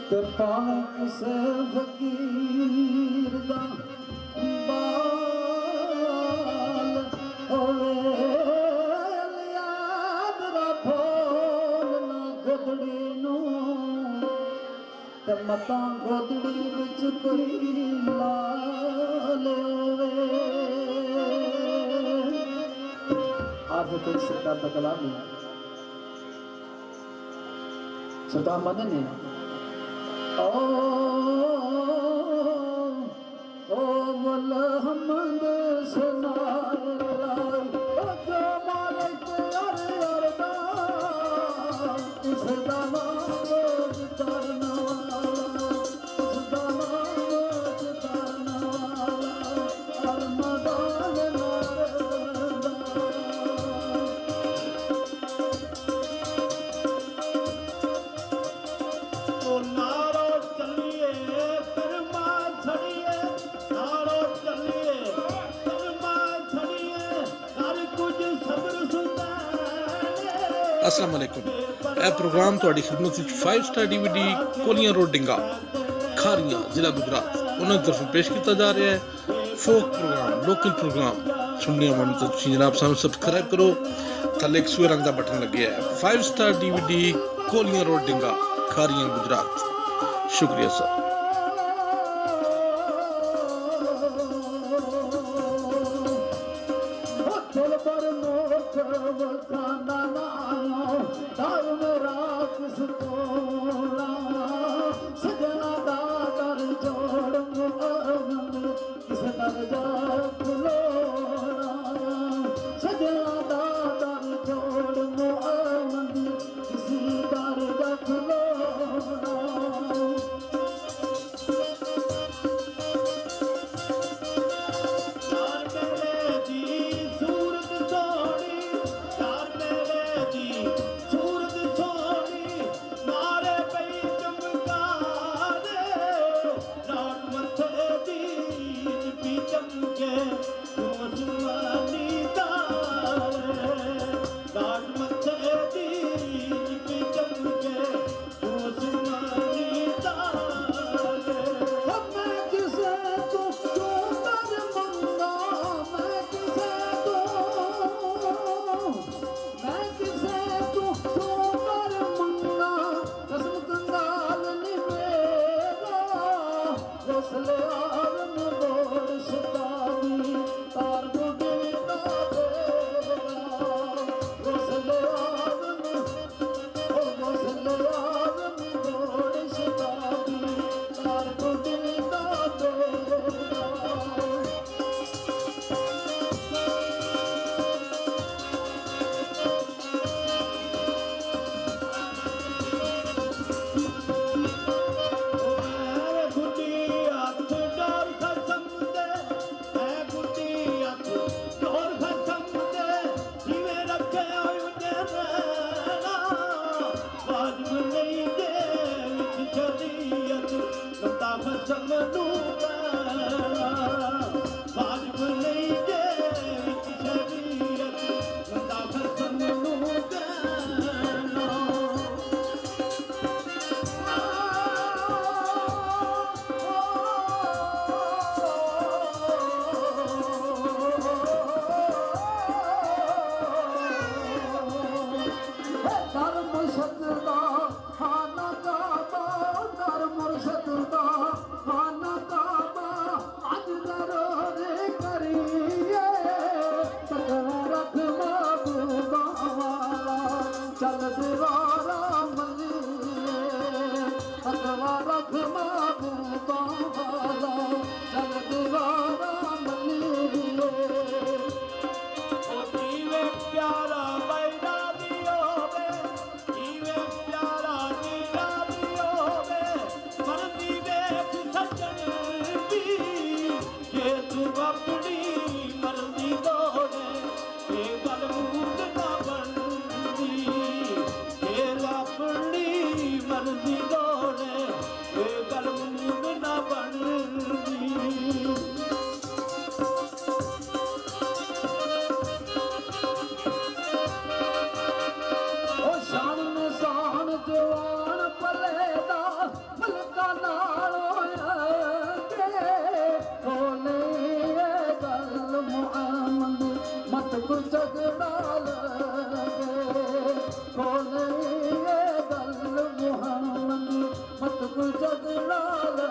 ਤੇ ਭਾਵੇਂ ਕਿਸੇ ਫਕੀਰ ਦਾ ਬਾਲ ਹੋਵੇ ਲਿਆਦ ਦਾ ਫੋਲ ਨਾ ਗੋਦੜੀ ਨੂੰ ਤੇ ਮਤਾਂ ਗੋਦੜੀ ਵਿੱਚ ਕੋਈ ਲਾਲ ਹੋਵੇ। ਆਫਤ ਸਰਕਾਰ ਦਾ ਕਲਾਮ ਹੈ ਸਰਦਾਰ ਮਦਨ ਨੇ ओ वल हमद सुनाए जो मालिक अरदा इसदा नाम करना इसदा नाम करना अरमदान अस्सलाम वालेकुम। यह प्रोग्राम थोड़ी खिदमत 5 स्टार DVD कोलियां रोड डिंगा खारियां जिला गुजरात उन्होंने तरफ पेश किया जा रहा है फोक प्रोग्राम लोकल प्रोग्राम सुनने मन तो जनाब सानू सब्सक्राइब करो थले एक सूए रंग का बटन लगे है 5 star DVD कोलियां road डिंगा Khariyan Gujarat. शुक्रिया सर। शान जवान पले दा ਕੋਲੇ ਇਹ ਗੱਲ ਮੁਹੰਮਦ ਮਤ ਕੋ ਜਗ ਨਾਲ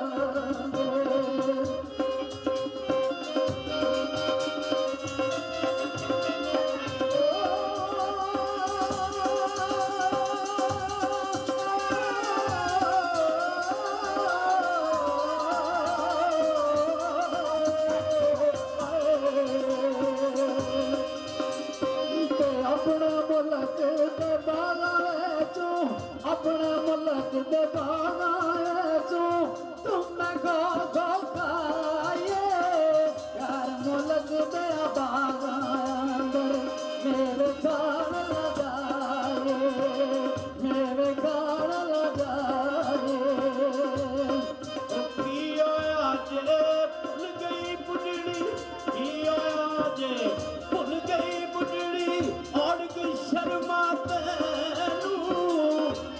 अपने मुल्क दे बागाए चो अपने मुल्क दे बागाए चो तुम खो खो खाए यार मुल्क दे बागाए अंदर मेरे खान लगाए मेरे खान लगाए भुल गई बुढ़ड़ी भुल गई बुढ़ड़ी और कोई शर्मा तैनू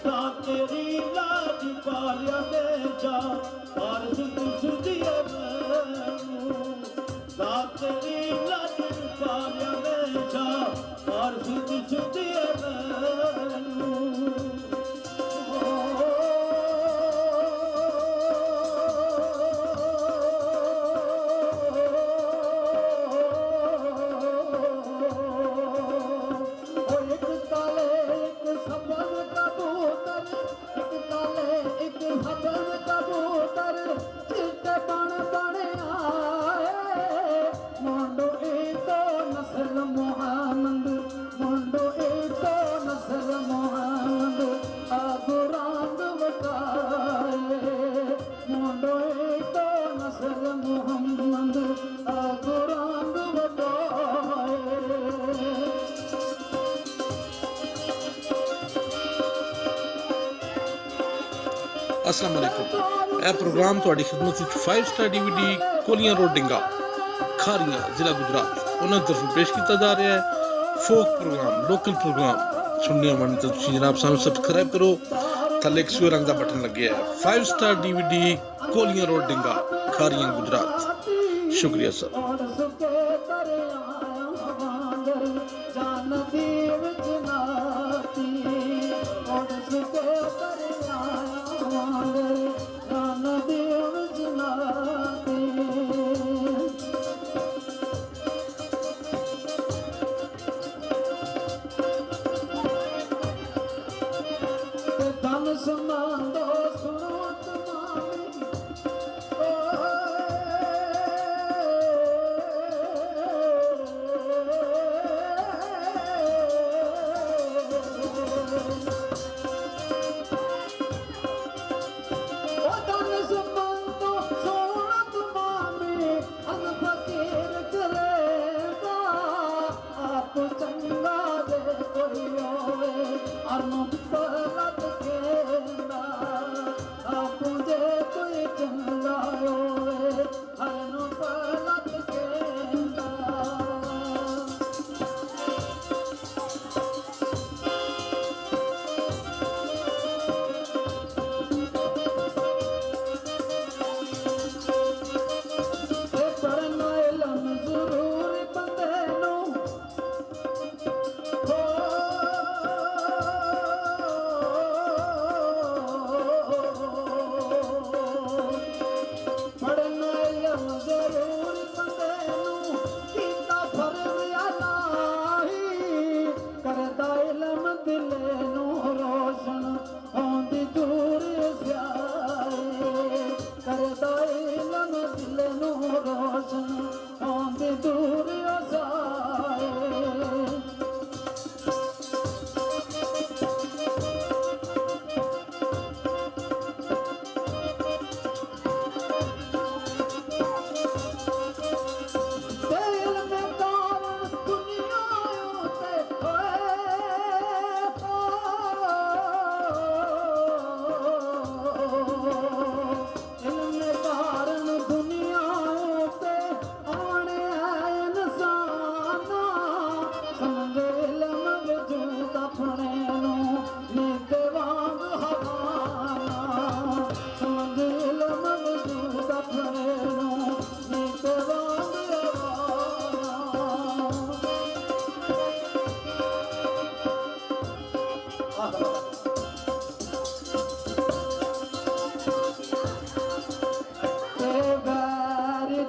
ता तेरी लाज पालिया में जा और सुध सुधिए मैनू ता तेरी लाज पालिया में जा और सुध सुधिए मैनू अस्सलाम वालेकुम। यह प्रोग्राम ਤੁਹਾਡੀ ਖidmat ਵਿੱਚ 5 ਸਟਾਰ DVD ਕੋਲੀਆਂ ਰੋਡ ਡਿੰਗਾ ਖਾਰੀਆਂ ਜ਼ਿਲ੍ਹਾ ਗੁਜਰਾਤ ਉਹਨਾਂ ਤਰਫੋਂ ਪੇਸ਼ ਕੀਤਾ ਜਾ ਰਿਹਾ ਹੈ ਫੋਕ ਪ੍ਰੋਗਰਾਮ ਲੋਕਲ ਪ੍ਰੋਗਰਾਮ ਸੁਣਨੇ ਵਾਲੇ ਤਾਂ ਤੁਸੀਂ ਜਨਾਬ ਸਾਨੂੰ ਸਬਸਕ੍ਰਾਈਬ ਕਰੋ ਥੱਲੇ ਇੱਕ ਸੂਰ ਰੰਗ ਦਾ ਬਟਨ ਲੱਗਿਆ ਹੈ 5 ਸਟਾਰ DVD ਕੋਲੀਆਂ ਰੋਡ ਡਿੰਗਾ ਖਾਰੀਆਂ ਗੁਜਰਾਤ ਸ਼ੁਕਰੀਆ ਸਰ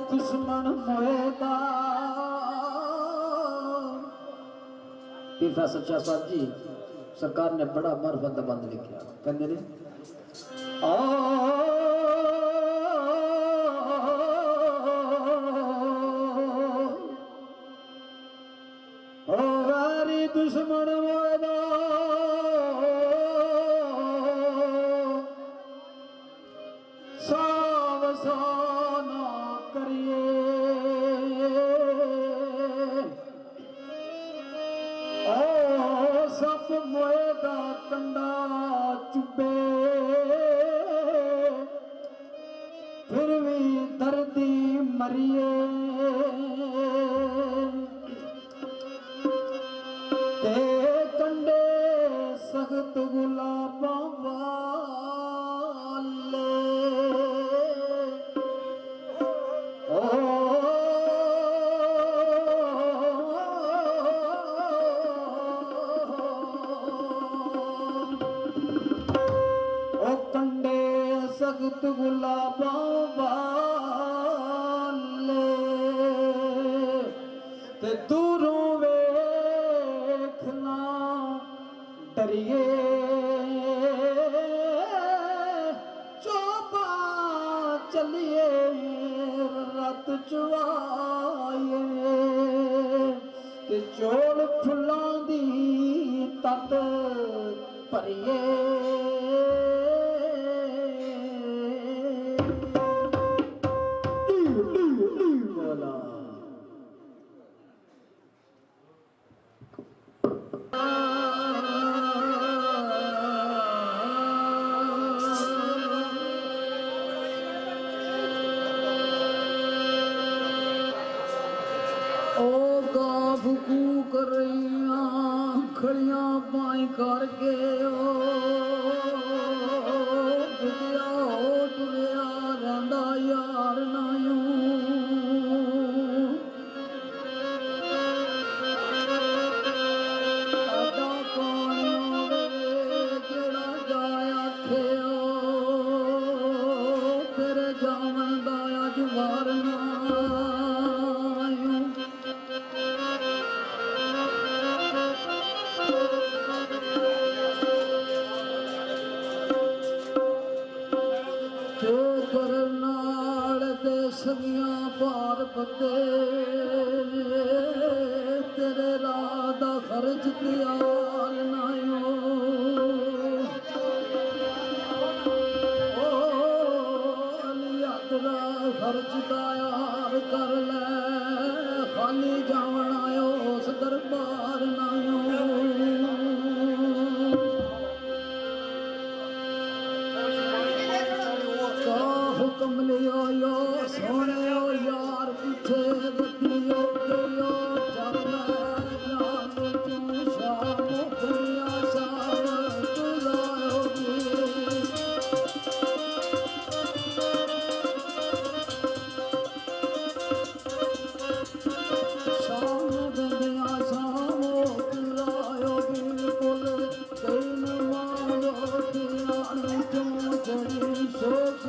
दुश्मन मोएदा तीसरा सच्चा साहब जी सरकार ने बड़ा मरफत बंद लिखा कहते ने वारी दुश्मन मोएदा सावसाना करिए ओ सफ मोएदा कंडा चुबे फिर भी दर्दी मरिए ते कंडे सख्त गुलाबां वाले कंडे सख्त गुलाबां वाले ते दूरों वेखना डरिए चोपा चलिए रत चुआए ते चोल फुल्लां दी तत भरिए भुकू कर खड़ियां पाई करके बुद्धिया हो टुरिया रंदा यार नायू आदा पानियों जेड़ा जाया थे तेरे जावन दाया जुवार सगियां पार पते तेरे राधा खर्च त्यार नायो ओ यात्रा खर्च तैयार कर ले खाली जावन आयो उस दरबार नायो हुक्म लियो यो सोने यार पीछे बतियो गयो जब मैं जान तू शाम दुनिया शाम तुलाओगी शाम दुनिया शाम तुलाओगी बोल कई मारो दिया तू जड़ी सोच